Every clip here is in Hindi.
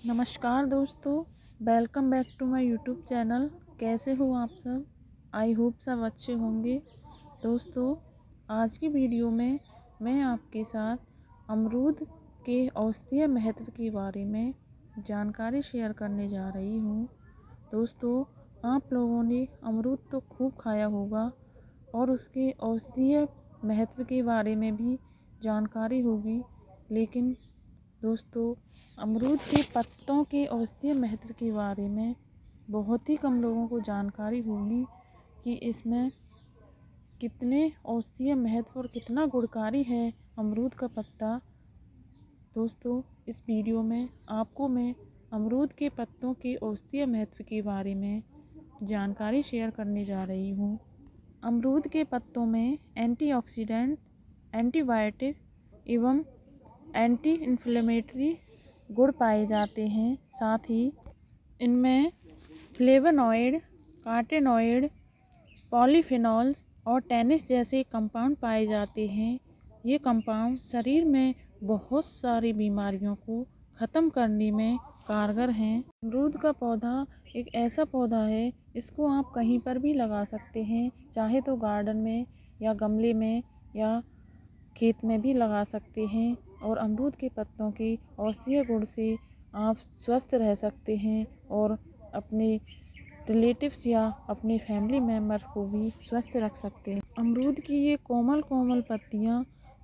नमस्कार दोस्तों, welcome back to my YouTube channel. कैसे हो आप सब? आई होप सब अच्छे होंगे। दोस्तों, आज की वीडियो में मैं आपके साथ अमरूद के औषधीय महत्व के बारे में जानकारी शेयर करने जा रही हूँ। दोस्तों, आप लोगों ने अमरूद तो खूब खाया होगा और उसके औषधीय महत्व के बारे में भी जानकारी होगी, लेकिन दोस्तों, अमरूद के पत्तों के औषधीय महत्व के बारे में बहुत ही कम लोगों को जानकारी होगी कि इसमें कितने औषधीय महत्व और कितना गुणकारी है अमरूद का पत्ता। दोस्तों, इस वीडियो में आपको मैं अमरूद के पत्तों के औषधीय महत्व के बारे में जानकारी शेयर करने जा रही हूँ। अमरूद के पत्तों में एंटीऑक्सीडेंट, एंटीबायोटिक एवं एंटी इन्फ्लेमेटरी गुण पाए जाते हैं। साथ ही इनमें फ्लेवोनॉइड, कार्टेनॉइड, पॉलीफेनॉल्स और टैनिस जैसे कंपाउंड पाए जाते हैं। ये कंपाउंड शरीर में बहुत सारी बीमारियों को ख़त्म करने में कारगर हैं। अमरूद का पौधा एक ऐसा पौधा है, इसको आप कहीं पर भी लगा सकते हैं, चाहे तो गार्डन में या गमले में या खेत में भी लगा सकते हैं। और अमरूद के पत्तों के औषधीय गुण से आप स्वस्थ रह सकते हैं और अपने रिलेटिव्स या अपने फैमिली मेम्बर्स को भी स्वस्थ रख सकते हैं। अमरूद की ये कोमल कोमल पत्तियाँ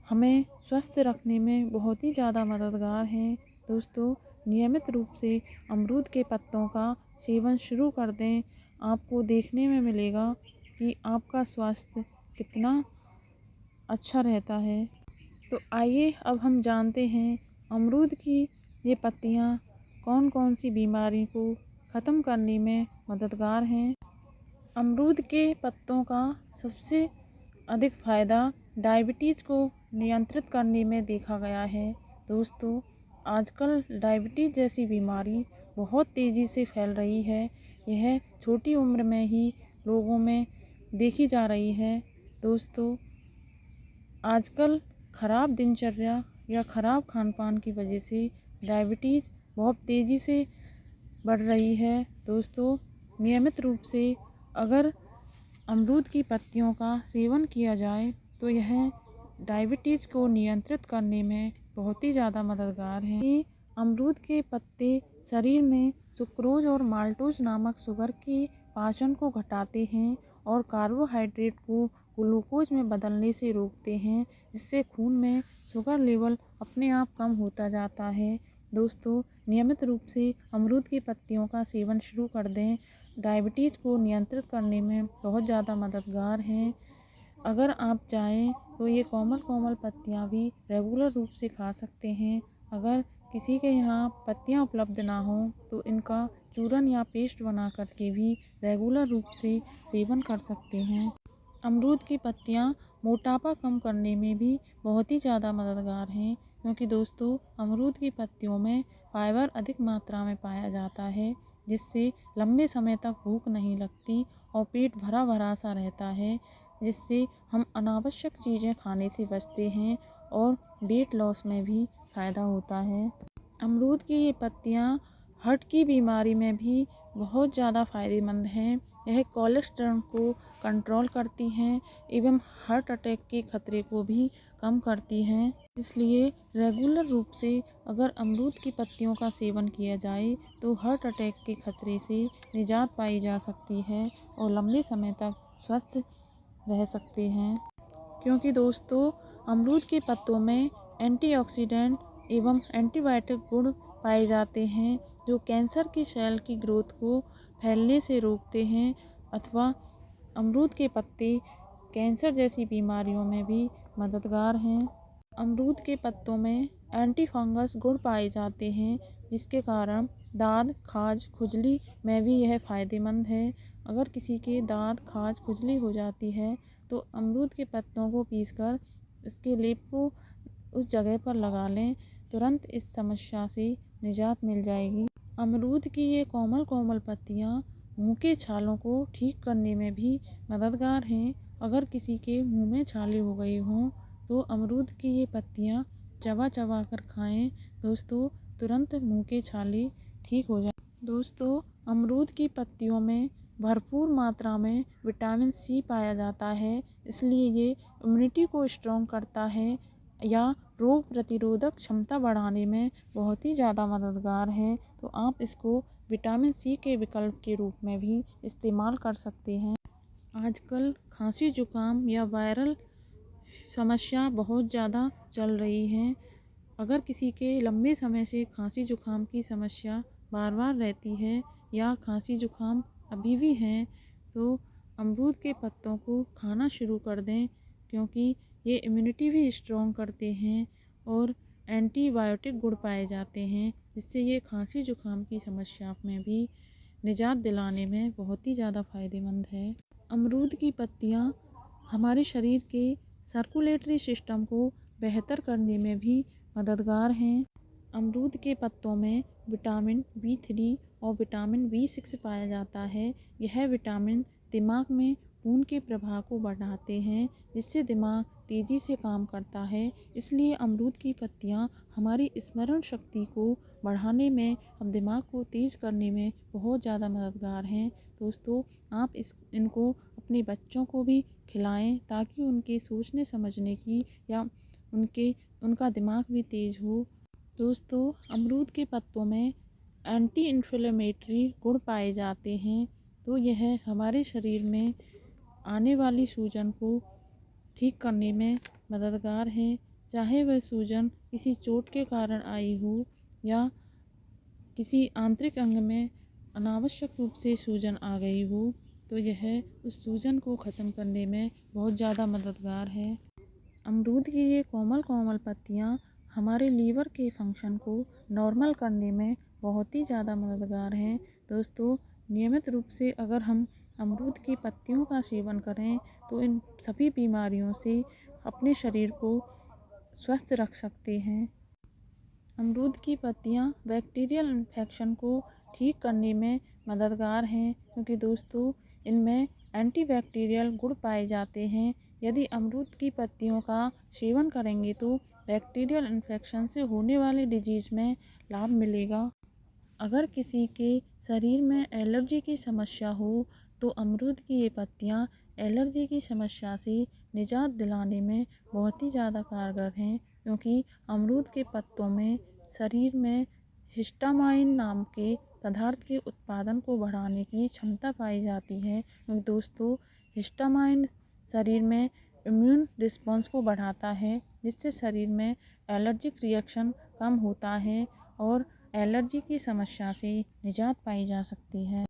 हमें स्वस्थ रखने में बहुत ही ज़्यादा मददगार हैं। दोस्तों, नियमित रूप से अमरूद के पत्तों का सेवन शुरू कर दें। आपको देखने में मिलेगा कि आपका स्वास्थ्य कितना अच्छा रहता है। तो आइए अब हम जानते हैं अमरूद की ये पत्तियाँ कौन कौन सी बीमारी को ख़त्म करने में मददगार हैं। अमरूद के पत्तों का सबसे अधिक फ़ायदा डायबिटीज़ को नियंत्रित करने में देखा गया है। दोस्तों, आजकल डायबिटीज़ जैसी बीमारी बहुत तेज़ी से फैल रही है। यह छोटी उम्र में ही लोगों में देखी जा रही है। दोस्तों, आजकल ख़राब दिनचर्या या ख़राब खान पान की वजह से डायबिटीज़ बहुत तेज़ी से बढ़ रही है। दोस्तों, नियमित रूप से अगर अमरूद की पत्तियों का सेवन किया जाए तो यह डायबिटीज़ को नियंत्रित करने में बहुत ही ज़्यादा मददगार है। ये अमरूद के पत्ते शरीर में सुक्रोज और माल्टोज नामक शुगर के पाचन को घटाते हैं और कार्बोहाइड्रेट को ग्लूकोज में बदलने से रोकते हैं, जिससे खून में शुगर लेवल अपने आप कम होता जाता है। दोस्तों, नियमित रूप से अमरूद की पत्तियों का सेवन शुरू कर दें। डायबिटीज़ को नियंत्रित करने में बहुत ज़्यादा मददगार हैं। अगर आप चाहें तो ये कोमल कोमल पत्तियाँ भी रेगुलर रूप से खा सकते हैं। अगर किसी के यहाँ पत्तियाँ उपलब्ध ना हों तो इनका चूरन या पेस्ट बना करके भी रेगुलर रूप से सेवन कर सकते हैं। अमरूद की पत्तियाँ मोटापा कम करने में भी बहुत ही ज़्यादा मददगार हैं, क्योंकि दोस्तों अमरूद की पत्तियों में फाइबर अधिक मात्रा में पाया जाता है, जिससे लंबे समय तक भूख नहीं लगती और पेट भरा भरा सा रहता है, जिससे हम अनावश्यक चीज़ें खाने से बचते हैं और वेट लॉस में भी फ़ायदा होता है। अमरूद की ये पत्तियाँ हार्ट की बीमारी में भी बहुत ज़्यादा फ़ायदेमंद हैं। यह कोलेस्ट्रॉल को कंट्रोल करती हैं एवं हार्ट अटैक के खतरे को भी कम करती हैं। इसलिए रेगुलर रूप से अगर अमरूद की पत्तियों का सेवन किया जाए तो हार्ट अटैक के खतरे से निजात पाई जा सकती है और लंबे समय तक स्वस्थ रह सकते हैं। क्योंकि दोस्तों अमरूद के पत्तों में एंटीऑक्सीडेंट एवं एंटीबायोटिक गुण पाए जाते हैं, जो कैंसर की सेल की ग्रोथ को फैलने से रोकते हैं, अथवा अमरूद के पत्ते कैंसर जैसी बीमारियों में भी मददगार हैं। अमरूद के पत्तों में एंटी फंगस गुण पाए जाते हैं, जिसके कारण दाँत, खाज, खुजली में भी यह फ़ायदेमंद है। अगर किसी के दाँत, खाज, खुजली हो जाती है तो अमरूद के पत्तों को पीसकर इसके लेप को उस जगह पर लगा लें, तुरंत इस समस्या से निजात मिल जाएगी। अमरूद की ये कोमल कोमल पत्तियाँ मुंह के छालों को ठीक करने में भी मददगार हैं। अगर किसी के मुंह में छाले हो गए हों तो अमरूद की ये पत्तियाँ चबा चबा कर खाएं। दोस्तों, तुरंत मुंह के छाले ठीक हो जाए। दोस्तों, अमरूद की पत्तियों में भरपूर मात्रा में विटामिन सी पाया जाता है, इसलिए ये इम्यूनिटी को स्ट्रॉन्ग करता है या रोग प्रतिरोधक क्षमता बढ़ाने में बहुत ही ज़्यादा मददगार है। तो आप इसको विटामिन सी के विकल्प के रूप में भी इस्तेमाल कर सकते हैं। आजकल खांसी जुकाम या वायरल समस्या बहुत ज़्यादा चल रही है। अगर किसी के लंबे समय से खांसी जुकाम की समस्या बार बार रहती है या खांसी जुकाम अभी भी है, तो अमरूद के पत्तों को खाना शुरू कर दें, क्योंकि ये इम्यूनिटी भी स्ट्रॉन्ग करते हैं और एंटीबायोटिक गुण पाए जाते हैं, जिससे ये खांसी जुकाम की समस्या में भी निजात दिलाने में बहुत ही ज़्यादा फ़ायदेमंद है। अमरूद की पत्तियाँ हमारे शरीर के सर्कुलेटरी सिस्टम को बेहतर करने में भी मददगार हैं। अमरूद के पत्तों में विटामिन B3 और विटामिन B6 पाया जाता है। यह विटामिन दिमाग में खून के प्रवाह को बढ़ाते हैं, जिससे दिमाग तेज़ी से काम करता है। इसलिए अमरूद की पत्तियाँ हमारी स्मरण शक्ति को बढ़ाने में और दिमाग को तेज़ करने में बहुत ज़्यादा मददगार हैं। दोस्तों, आप इनको अपने बच्चों को भी खिलाएं, ताकि उनके सोचने समझने की या उनका दिमाग भी तेज़ हो। दोस्तों, अमरूद के पत्तों में एंटी इन्फ्लेमेटरी गुण पाए जाते हैं, तो यह हमारे शरीर में आने वाली सूजन को ठीक करने में मददगार है। चाहे वह सूजन किसी चोट के कारण आई हो या किसी आंतरिक अंग में अनावश्यक रूप से सूजन आ गई हो, तो यह उस सूजन को ख़त्म करने में बहुत ज़्यादा मददगार है। अमरूद की ये कोमल कोमल पत्तियाँ हमारे लीवर के फंक्शन को नॉर्मल करने में बहुत ही ज़्यादा मददगार हैं। दोस्तों, नियमित रूप से अगर हम अमरूद की पत्तियों का सेवन करें, तो इन सभी बीमारियों से अपने शरीर को स्वस्थ रख सकते हैं। अमरूद की पत्तियाँ बैक्टीरियल इन्फेक्शन को ठीक करने में मददगार हैं, क्योंकि दोस्तों इनमें एंटीबैक्टीरियल गुण पाए जाते हैं। यदि अमरूद की पत्तियों का सेवन करेंगे तो बैक्टीरियल इन्फेक्शन से होने वाली डिजीज़ में लाभ मिलेगा। अगर किसी के शरीर में एलर्जी की समस्या हो, तो अमरूद की ये पत्तियाँ एलर्जी की समस्या से निजात दिलाने में बहुत ही ज़्यादा कारगर हैं, क्योंकि अमरूद के पत्तों में शरीर में हिस्टामाइन नाम के पदार्थ के उत्पादन को बढ़ाने की क्षमता पाई जाती है। दोस्तों, हिस्टामाइन शरीर में इम्यून रिस्पॉन्स को बढ़ाता है, जिससे शरीर में एलर्जिक रिएक्शन कम होता है और एलर्जी की समस्या से निजात पाई जा सकती है।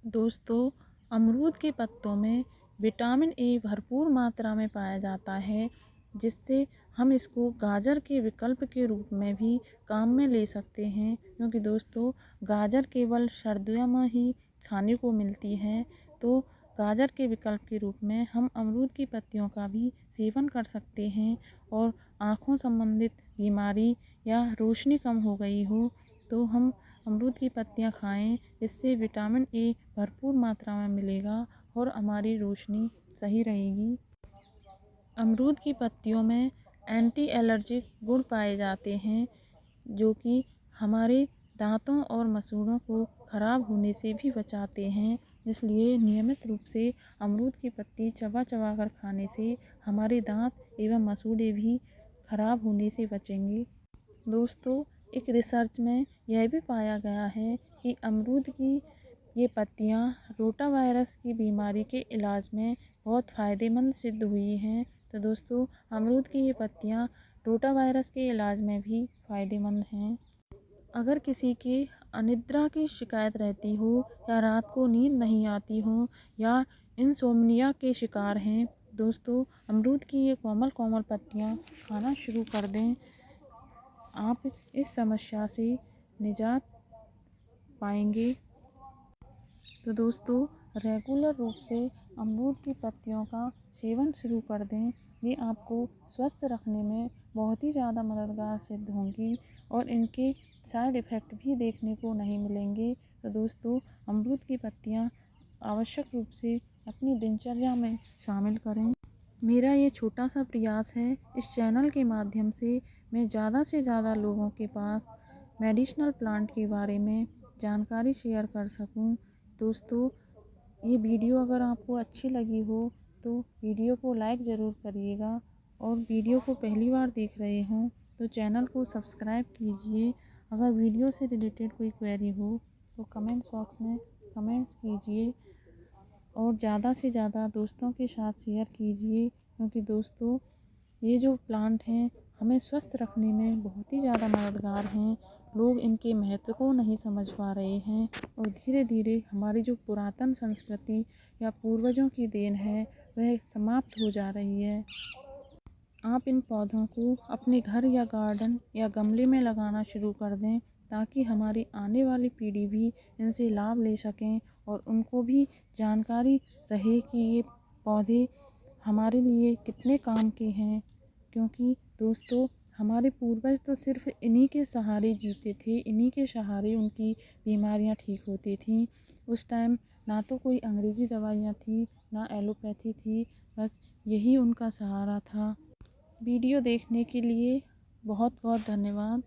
दोस्तों, अमरूद के पत्तों में विटामिन ए भरपूर मात्रा में पाया जाता है, जिससे हम इसको गाजर के विकल्प के रूप में भी काम में ले सकते हैं, क्योंकि दोस्तों गाजर केवल सर्दियों में ही खाने को मिलती है। तो गाजर के विकल्प के रूप में हम अमरूद की पत्तियों का भी सेवन कर सकते हैं, और आँखों संबंधित बीमारी या रोशनी कम हो गई हो, तो हम अमरूद की पत्तियां खाएं, इससे विटामिन ए भरपूर मात्रा में मिलेगा और हमारी रोशनी सही रहेगी। अमरूद की पत्तियों में एंटी एलर्जिक गुण पाए जाते हैं, जो कि हमारे दांतों और मसूड़ों को ख़राब होने से भी बचाते हैं। इसलिए नियमित रूप से अमरूद की पत्ती चबा चबा कर खाने से हमारे दांत एवं मसूड़े भी ख़राब होने से बचेंगे। दोस्तों, एक रिसर्च में यह भी पाया गया है कि अमरूद की ये पत्तियाँ रोटा वायरस की बीमारी के इलाज में बहुत फ़ायदेमंद सिद्ध हुई हैं। तो दोस्तों, अमरूद की ये पत्तियाँ रोटा वायरस के इलाज में भी फ़ायदेमंद हैं। अगर किसी के अनिद्रा की शिकायत रहती हो या रात को नींद नहीं आती हो या इंसोम्निया के शिकार हैं, दोस्तों अमरूद की ये कोमल कोमल पत्तियाँ खाना शुरू कर दें। आप इस समस्या से निजात पाएंगे। तो दोस्तों, रेगुलर रूप से अमरूद की पत्तियों का सेवन शुरू कर दें। ये आपको स्वस्थ रखने में बहुत ही ज़्यादा मददगार सिद्ध होंगी और इनके साइड इफ़ेक्ट भी देखने को नहीं मिलेंगे। तो दोस्तों, अमरूद की पत्तियाँ आवश्यक रूप से अपनी दिनचर्या में शामिल करें। मेरा ये छोटा सा प्रयास है, इस चैनल के माध्यम से मैं ज़्यादा से ज़्यादा लोगों के पास मेडिसिनल प्लांट के बारे में जानकारी शेयर कर सकूं। दोस्तों, ये वीडियो अगर आपको अच्छी लगी हो तो वीडियो को लाइक ज़रूर करिएगा, और वीडियो को पहली बार देख रहे हों तो चैनल को सब्सक्राइब कीजिए। अगर वीडियो से रिलेटेड कोई क्वेरी हो तो कमेंट्स बॉक्स में कमेंट्स कीजिए, और ज़्यादा से ज़्यादा दोस्तों के साथ शेयर कीजिए, क्योंकि दोस्तों ये जो प्लांट हैं हमें स्वस्थ रखने में बहुत ही ज़्यादा मददगार हैं। लोग इनके महत्व को नहीं समझ पा रहे हैं, और धीरे धीरे हमारी जो पुरातन संस्कृति या पूर्वजों की देन है वह समाप्त हो जा रही है। आप इन पौधों को अपने घर या गार्डन या गमले में लगाना शुरू कर दें, ताकि हमारी आने वाली पीढ़ी भी इनसे लाभ ले सकें, और उनको भी जानकारी रहे कि ये पौधे हमारे लिए कितने काम के हैं। क्योंकि दोस्तों, हमारे पूर्वज तो सिर्फ इन्हीं के सहारे जीते थे, इन्हीं के सहारे उनकी बीमारियां ठीक होती थीं। उस टाइम ना तो कोई अंग्रेज़ी दवाइयाँ थी, ना एलोपैथी थी, बस यही उनका सहारा था। वीडियो देखने के लिए बहुत बहुत धन्यवाद।